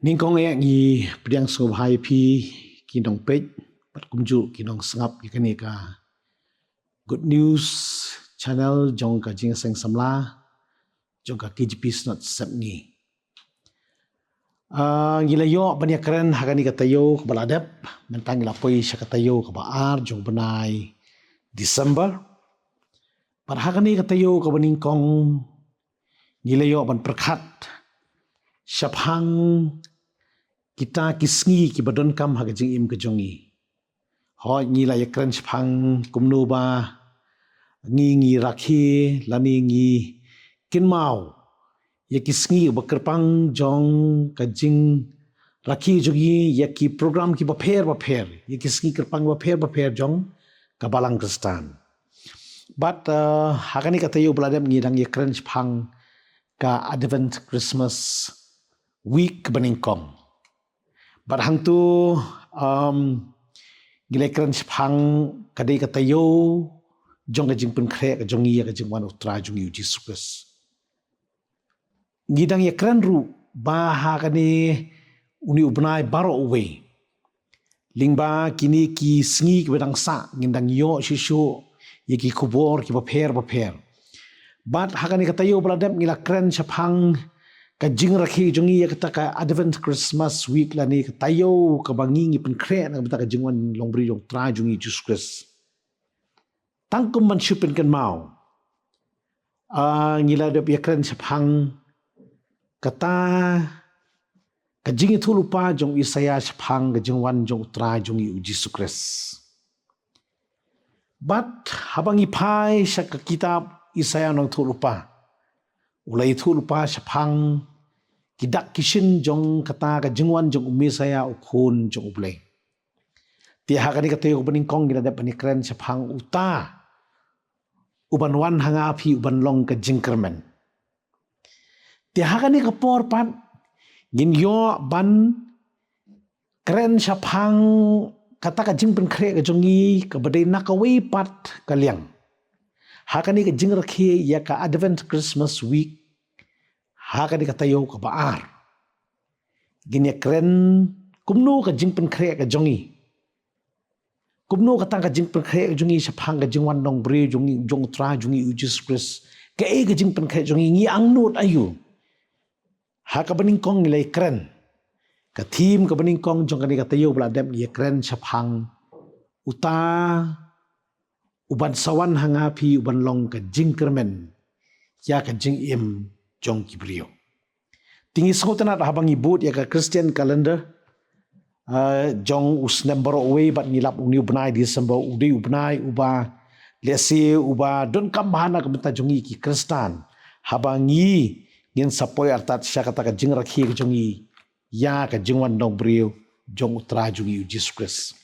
Ningkong e ngi priang so bhai phi kinong page pat kumju kinong sangap kani ka good news channel jong ka jing seng samla jong ka KGP not sapni ngila yo banya keren hagani ka tayo ka baladap mentang ngila poi sya ka tayo ka baar jong benai December par hagani ka tayo ka baningkong ngila yo ban perkhat syapang kita kisngi ki badon kam ha jing im ke jongi ho ngi la yakran phang kumnu ba ngi rakhi lani ngi kinmau ye kisngi ba kerpang jong ka jing rakhi jogi ye ki program ki ba pher ye kisngi kerpang ba pher jong ka balang kristan but hakani ka tayo bladam ngi dang yakran phang ka Advent Christmas week baningkong but hang tu gilekran phang kadai ka tayo jong ka jing pen khre ka jong ya ka jing wan utra jong yu Jesus Christ ngidang yakran ru ba ha kani uni ubnai baro away lingba kini ki sngi ki bedang sa ngindang yo shishu ye ki kubor ki ba pher but ha kani ka tayo bladam ngilakran phang ka jing rakhi jongi ya kata ka Advent Christmas week la ni ka tayo ka bangi pen kre na bata ka jingwan longbri jong tra jongi Jesus Christ tangkum man shupin kan mau ngila de yakran phang kata ka jingi thulupa jong Isaya phang ka jingwan jong tra jongi Jesus Christ but habangi phai sya ka kitab Isaya nong thulupa ulai thulupa syapang kidak kishin jong kata ka jingwan jong umisaya ukhun jong ublay ti hakani ka tayo baning kong gina dap panikren syapang uta uban wan hanga phi uban long ka jingkermen ti hakani ka porpat gin yo ban kren syapang kata ka jingpen kre ka jongi ka badai nakawi pat kaliang hakani ka jing rakhi ya ka Advent Christmas week hakani ka tayo ka baar ginya kren kumno ka jing pen kre ka jongi kumno ka tang ka jing pen kre ka jongi syapang ka jingwan nong bre jongi jong tra jongi Jesus Christ ka e ka jing pen kre jongi ngi ang not ayu ha ka baning kong nilai kren ka thim ka baning kong jong kani ka tayo bladam ye kren syapang uta uban sawan hanga phi uban long ka jingkermen ya ka jing im jong kibrio tingi sotana habang ibut ya ka Christian calendar jong us number away bat ngilap uni ubnai December udi ubnai uba lesi uba don kam bahana ka benta jongi ki Kristan habangi ngin sapoy artat sya kata ka jing rakhi ka jongi ya ka jingwan dong brio jong utra jongi Jesus Christ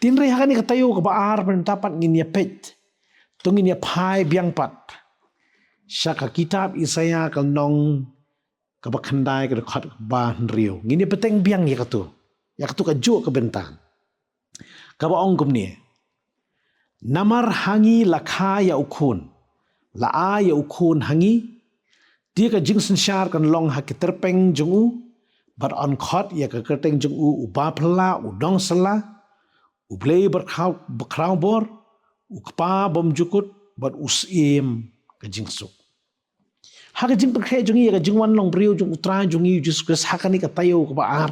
tinre hakani ka tayo ka baar pentapat ngin ya pet tungin ya phai biang pat sya ka kitab Isaya ka nong ka bakhandai ka khat ban rio ngin ya peteng biang ya katu ka jo ka bentan ka ba ong kumni namar hangi lakha ya ukhun la a ya ukhun hangi dia ka jingsen syar kan long ha ki terpeng jongu bar on khot ya ka kerteng jongu uba phla udong sala ublei berkrau bor ukpa bom jukut bar usim ka jingsuk ha ka jing perkhe jongi ka jingwan long brio jong utra jongi Jesus Christ ha kani ka tayo ka baar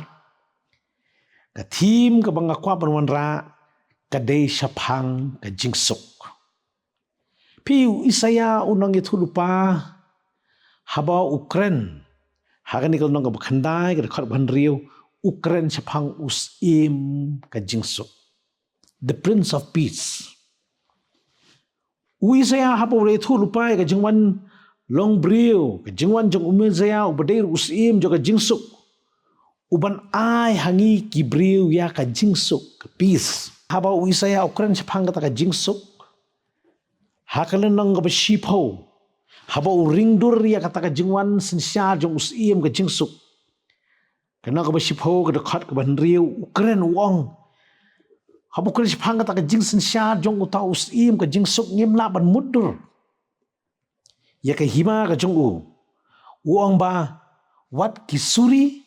ka thim ka banga kwa banwan ra ka dei syapang ka jingsuk piu Isaya unang ithulupa haba Ukren hakani ka nong ka bakhandai ka khat ban rio Ukren syapang usim ka jingsuk the Prince of Peace Isaya haba ure thulupa ka jingwan long brio ka jingwan jong umizaya ubadir usim jo ka jingsuk uban ai hangi ki brio ya ka jingsuk peace haba Isaya Ukren syapang ka jingsuk hakalan nang ka shipo haba ringdur ya kata ka jingwan sensya jong usim ka jingsuk kana ka shipo ka khat ka ban rio Ukren wong haba Ukren syapang ka jing sensya jong uta usim ka jingsuk ngimla ban mudur ya ka hima ka jong uang ba wat kisuri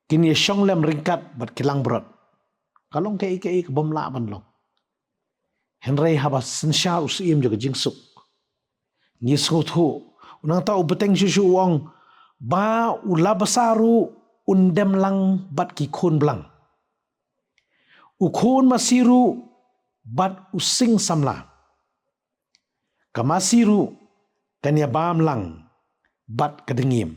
kini syong lem ringkat bat kilang berat. Kalong kei ke bom la ban long. Henry haba sensya usim juga jingsuk. Ni thu unang tau beteng susu wong ba ula basaru undem lang bat ki khun blang. Ukhun masiru bat using samla. Kamasiru kanya bam lang bat kedengim.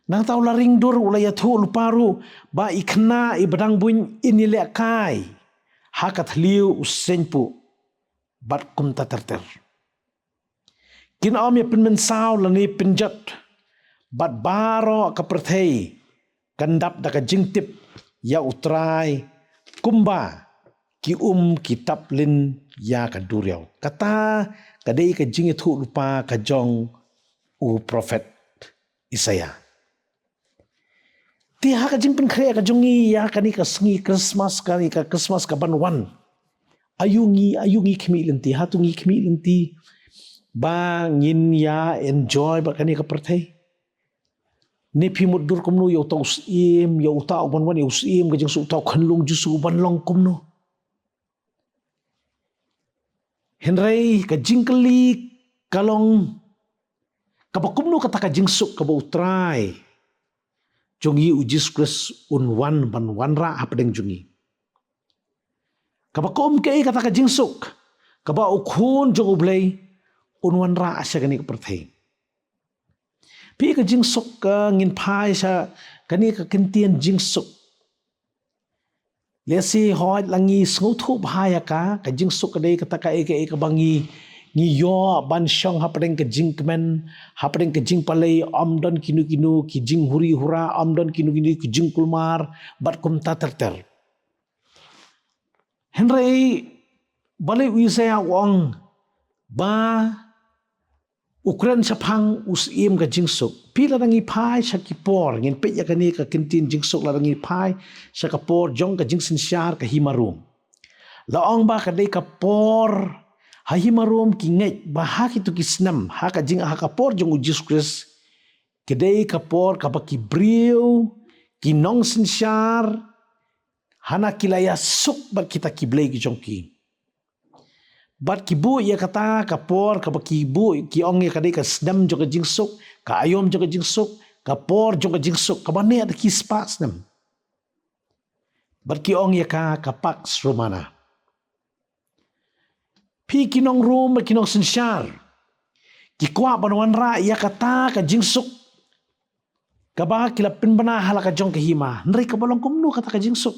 Nang tau laring dur ulaya thu luparu ba ikna ibadang buin inile kai hakat liu usenpu bat kum taterter. Kina om ya penmensau lani penjat bat baro kaperthei kandap daka jingtip ya utrai kumba ki kitab lin ya kaduriau. Kata kadai ka jingi thu lupa ka jong u prophet Isaya. Ti ha ka jing pen khre ka jongi ya kani ka sngi Christmas kani ka Christmas ka banwan. Ayungi khmi lenti hatungi khmi lenti ba ngin ya enjoy ba kani ka perthei. Ni phimut dur kumnu yo tau sim yo tau banwan yo sim ka jing su tau khanlung jusu banlong kumnu. Henry ka jingkeli kalong kabakumnu kata ka jingsuk ka utrai. Jongi ujis kres unwan ban wanra apdeng jongi. Kabakum ke kata ka jingsuk kaba ukhun jong ublay unwan ra asya kani ka perthei. Pi ka jingsuk ka ngin phai sa kani ka kintian jingsuk. Lesi hoit langi sngutu bahaya ka jingsuk kadai kata ka ka bangi ni yo ban syong hapdeng ka jingkmen hapdeng ka jingpalei amdon kinu ki jing huri hura amdon kinu ki jing kulmar bat kum taterter. Henry balai wisaya wong ba Ukran sapang usim ka jingsuk. Pila rangi pai sa kipor. Ngin pet ya kani ka kintin jingsuk la rangi pai sa kapor jong ka jingsin syar ka himarum. Laong ba kadai kapor ha himarum ki nget ba ha kitu kisnam ha ka jing ha kapor jong ujis kris. Kadai kapor ka ki briu ki nong sin syar hana kilaya suk ba kita kiblay ki jong ki. Bat kibu ia kata kapor ka kibu ki ong ia kadai ka snam jo ka jingsuk ka ayom jo ka jingsuk kapor jo ka jingsuk ka bane ada ki spa snam. Bat ki ong ia ka pax romana. Pi kinong rum kinong sinsyar. Ki kwa banwan ra ia kata ka jingsuk ka ba kila pinbana hala ka jong ka hima. Nri ka balong kumnu kata ka jingsuk.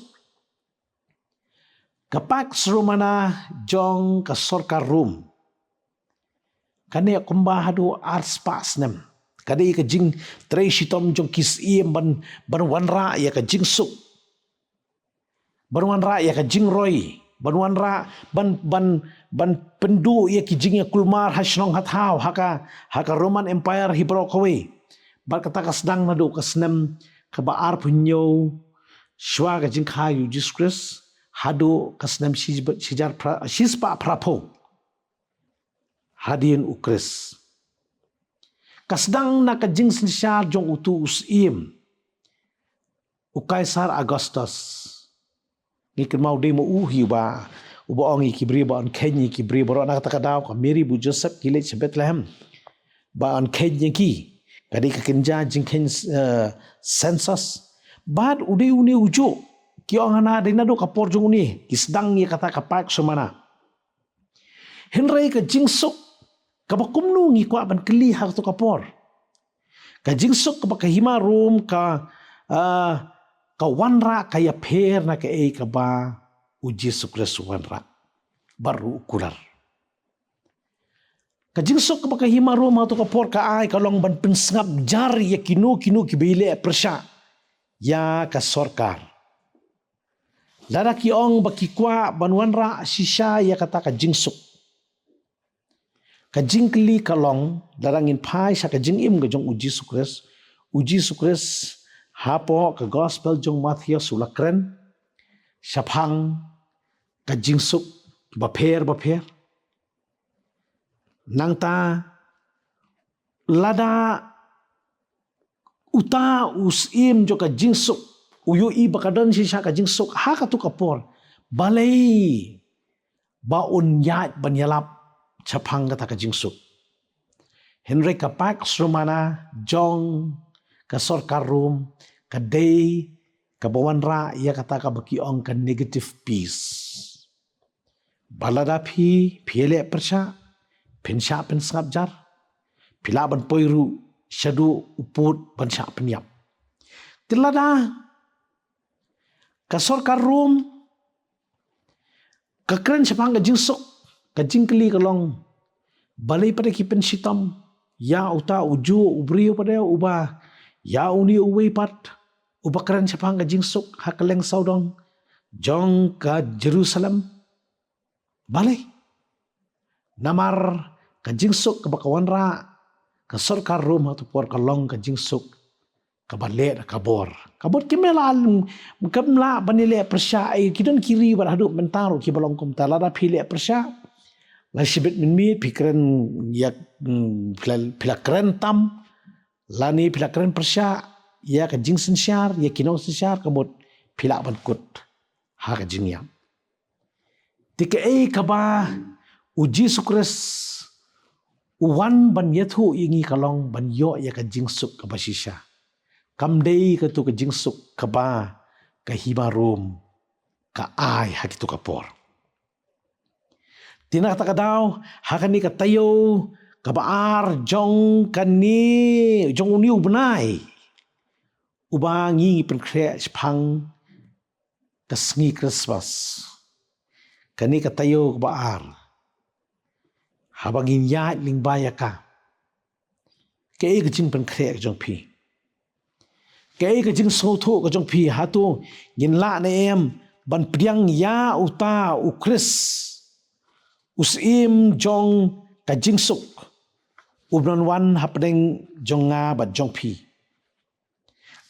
Kapak serumana jong ka sorkar room. Kani kumba hadu ars pas nem. Kadi ka jing tray shitom jong kis iem ban wanra ya ka jing suk. Ban wanra ya ka jing roy. Ban wanra ban pendu ya ki jing ya kulmar hasnong hathau haka Roman Empire hibro kawe. Bat kata ka sedang nadu ka senem ka baar punyo shwa ka jing khayu Jesus Christ. Hadu kasnam sijar sispa prapo hadin ukris kasdang na kajing sinsyar jong utu usim ukaisar Augustus ngikin mau demo uhi ba uba ongi kibri ba on kenyi kibri ba na kata kadaw ka Mary bu Joseph kilit sa Bethlehem ba on kenyi ki kadi kakinja jing ken census bad udi uni ujo Kio ngana dina do kapor jong ni kisdang ni kata kapak semana. Henry ka jingsuk kabakumnu ngi kwa ban keli hak to kapor. Ka jingsuk ka hima room ka wanra kaya per na ka ka ba uji sukres wanra baru ukular. Ka jingsuk ka hima room to kapor ka ay kalong ban pensngap jar ya kinu ki bile persya ya ka sorkar. Lara ki ong bakikwa banwanra sisya ya kata ka jingsuk. Ka jingkli kalong darangin pai sa ka jingim ka jong uji sukres. Uji sukres hapo ka gospel jong Matthew sulakren. Syapang ka jingsuk baper. Nang ta lada uta usim jo ka jingsuk uyu i bakadan si ka jingsuk ha ka tu kapor balai baun yat banyalap chapang ka jingsuk Henry kapak srumana jong ka sorkar room ka day ka bawanra ia kata ka bakiong ka negative peace balada phi phele persha pensha pensap jar pilaban poiru syadu uput pensha penyap tilada ka sorkar room ka kren chapang ka jingsuk ka jingkeli kalong balai pada ki pensitam ya uta uju ubrio pada uba ya uni uwe pat uba kren chapang ka jingsuk hakaleng saudong jong ka Jerusalem balai namar ka jingsuk ka bakawanra ka sorkar room atau por kalong ka jingsuk ka balet kabor kimelal kamla banile persya kidon kiri barhadu mentaro ki balong kum talada phile persya la sibet min mi pikren yak pilakren tam lani pilakren persya ya ka jingsen syar ya kinong syar kabot pilak bankut ha ka jingyam tika kaba uji sukres uwan ban yathu ingi kalong ban yo ya ka jingsuk ka basisya kamdei ka tu ka jingsuk kaba ka himarum ka ai ha kitu kapor tina kata kadaw hakani ka tayo kabaar jong kani jong uniu benai ubangi penkre spang kasngi Christmas kani ka tayo kabaar habangin ya ling baya ka kay ka jing penkre jong pi kay ka jing soto ka jong pi hatu ginla na em ban priang ya uta ukris usim jong ka jingsuk ubnan wan hapdeng jong nga bat jong pi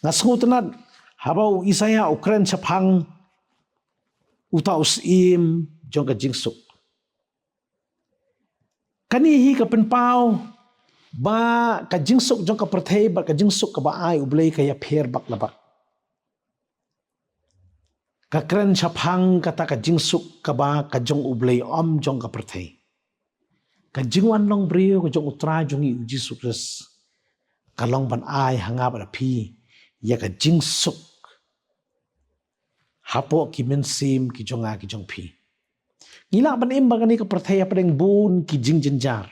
ngasngutanat habau Isaya ukren chapang uta usim jong ka jingsuk kanihi ka penpau ba ka jingsuk jong ka perthei ba ka jingsuk ka ba ai ublei ka ya pher bak labak ka kren chapang kata ka jingsuk ka ba ka jong ublei om jong ka perthei ka jingwan long brio ka jong utra jong i uji sukres kalong ban ai hanga ba phi ya ka jingsuk hapo ki mensim ki jonga ki jong phi ngila ban im bagani ka perthei apeng bun ki jing jenjar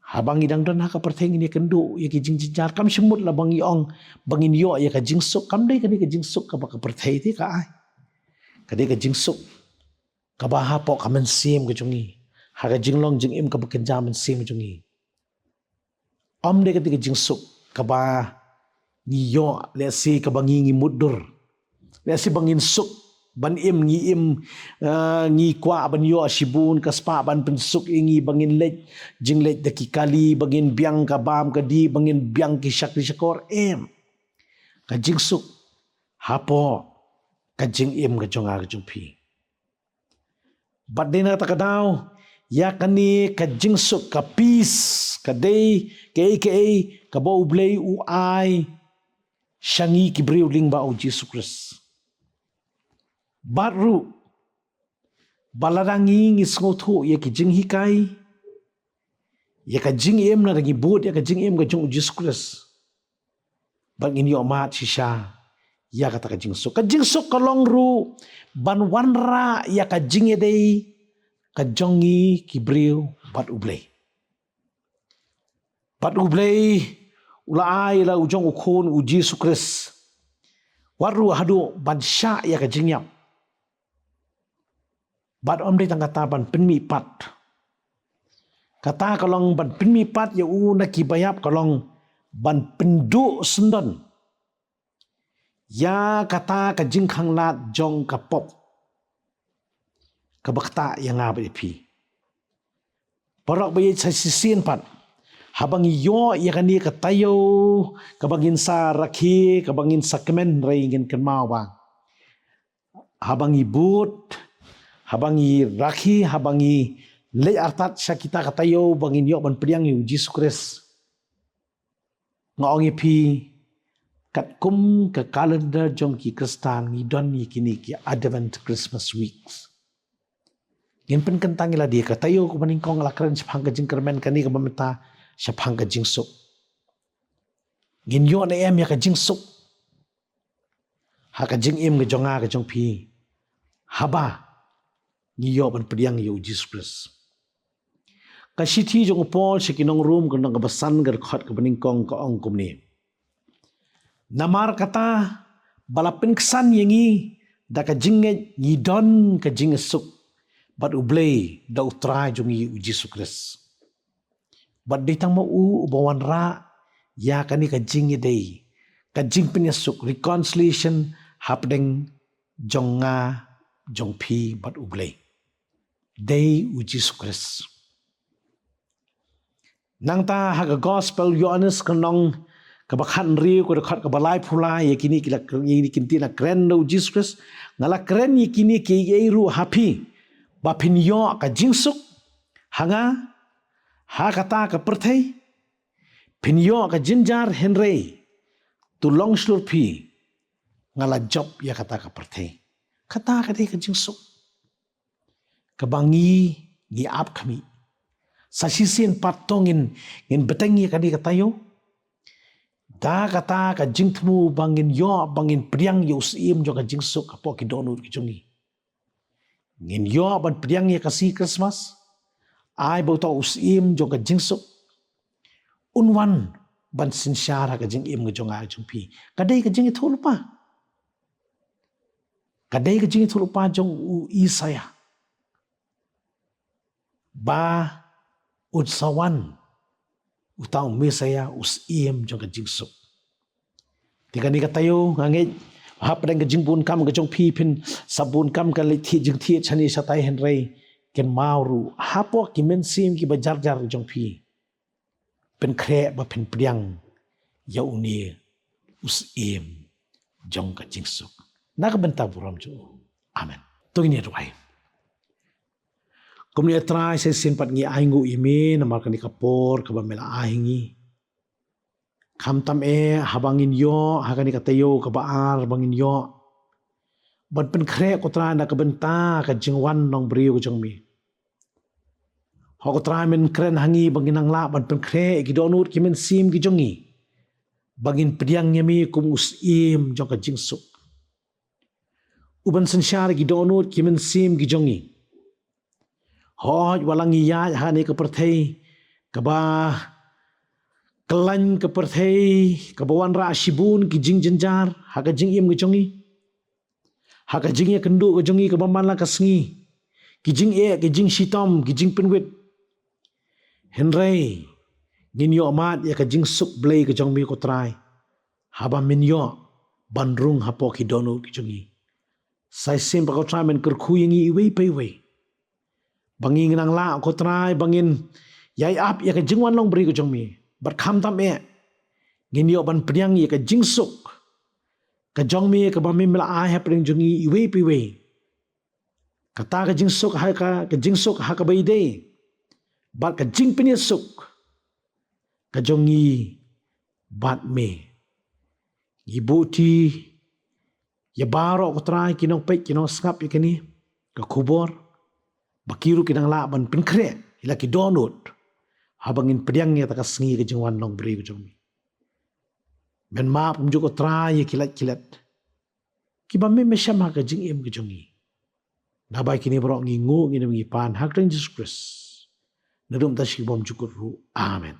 habang idang don ha ka perthei ni kendo ya ki jing jenjar kam semut la bang iong bangin yo ya ka jingsuk kam dei ka jingsuk ka ba ka perthei ti ka ai ka dei ka jingsuk ka ba hapo ka mensim ki jongi ha ka jinglong jing im ka ba kenja mensim jongi om dei ka jingsuk ka ba ni yo le si ka bangi ngi mudur le si bangin suk ban im ngi kwa ban yo asibun kaspa ban pensuk ingi bangin lej jing lej daki kali bangin biang ka bam ka di bangin biang ki shak shakor em ka jingsuk hapo ka jing im ka jonga ka jumpi badena takadaw ya kani ka jingsuk ka peace ka day ka ba ublay u ai syangi ki briuling ba o Jesus Christ baru balarangi ngi sngoto ya ki jing hikai ya ka jing em na rangi bod ya ka jing em ka jong Jesus Christ bang in yo mat sisha ya kata ka jing sok kalong ru ban wanra ya ka jing edei ka jongi ki briu bat ublay ulai la ujong ukon u Jesus Christ waru hadu ban sya ya ka jingyam bat om dei tangkata ban penmi pat kata kalong ban penmi pat ya u na ki bayap kalong ban pendu sendon ya kata ka jingkhang lat jong ka pop ka bakta yang ngabe pi parok bayi sisin pat habang yo ya kani ka tayo ka bangin sa rakhi ka bangin sakmen ringin kan mawa habang ibut habangi rakhi habangi le artat syakita katayo bangin yo ban priang yu Jesus Christ ngong pi kat kum ke kalender jong ki Kristan ni don ni kini ki Advent Christmas weeks. Ngin pen kentang ila dia katayo ko maning kong lakran siapang ka jing kermen kani ka mamita siapang ka jing suk. Ngin yo na em ya ka jing suk. Ha ka jing im ka jonga ka jong pi. Haba ni yo ban pediang yo Jesus Christ. Ka siti jong Paul sikinong room ka nang basan gar khat ka maning kong ka ong kum ni. Namar kata balapin kesan yengi da ka jinget ni don ka jing suk bat ublay da utrai jungi Jesus Christ. Bat ditang mau ubawan ra ya kani ka jing day ka jing pinyasuk reconciliation happening jonga jong pi bat ublay day Jesus Christ. Nang ta haga gospel Yohanes kanong kabakhan riu ko dekat kabalai pula yakini kila yakini kinti na keren do Jesus Christ ngala keren yakini ki yeru happy bapin yo ka jingsuk hanga ha kata ka perthai pin yo ka jinjar henry tulong slurpi ngala job ya kata ka perthai kata ka dei ka jingsuk kabangi gi ap kami sasisin patongin ngin betengi ka di katayo da kata ka jingtmu bangin yo bangin priang yo sim jo ka jingsuk apo ki donut ki jungi ngin yo ban priang ya kasi Christmas ai bo to usim jo ka jingsuk unwan ban sinsyara ka jing im jo nga jumpi kadai ka jing thul pa kadai ka jing thul pa jong u Isaya ba utsawan utang Mesaya usim jong ka jingsuk. Tika ni katayo ngangit hapadang ka jingbun kam ka jong pipin sabun kam ka lithi jing thi chani satay henry ken mauru hapo ki mensim ki bajar-jar jong pi. Pen kre ba pen priang ya uni usim jong ka jingsuk. Nakabenta buram jo. Amen. Tungin ni ruay. Kung niya try sa sinpat ngi aingu imi na marka ni kapor kabamela ahingi. Kamtam habangin yo hakani katayo kabaar bangin yo. Ban pen kre ko try na kabenta ka jingwan nong brio ko jongmi. Ho ko try men kren hangi bangin ang la ban pen kre gidonut kimen sim ki jongi. Bangin priang nyami kum usim jong ka jingsuk. Uban sensyar gidonut kimen sim ki jongi. Hoj walang iya hani ke perthai kaba kelan ke perthai kabawan ra shibun ki jing jenjar haga jing im gejongi haga jing ya kendu gejongi ke bamala kasngi ki jing ki jing shitom ki jing penwit henry ngin yo mat ya ka jing suk blay ke jongmi ko try haba min yo bandrung hapo ki donu ki jongi sai sim pa ko try men kerkhu yangi iwe pe we bangin nang la ko try bangin yai ap ya ka jingwan long bri ko jongmi bar kham tam ngin yo ban priang ya ka jingsuk ka jongmi ka bami mela ai ha pring jongi iwe pi we kata ka jingsuk ha ka jingsuk ha ka bai de bar ka jing pin suk ka jongi bat me ibuti ya baro ko try kinong pe kinong skap ya kini ka kubor bakiru kinang laban pinkre ila ki donut habangin pediang ya takas ngi ke jingwan long bri ko jongmi men ma pum juko try kilat ki ba me shama ka jing im ke jongi na bai kini bro ngi ngu ngi pan hak Jesus Christ nadum ta shi bom jukur ru amen.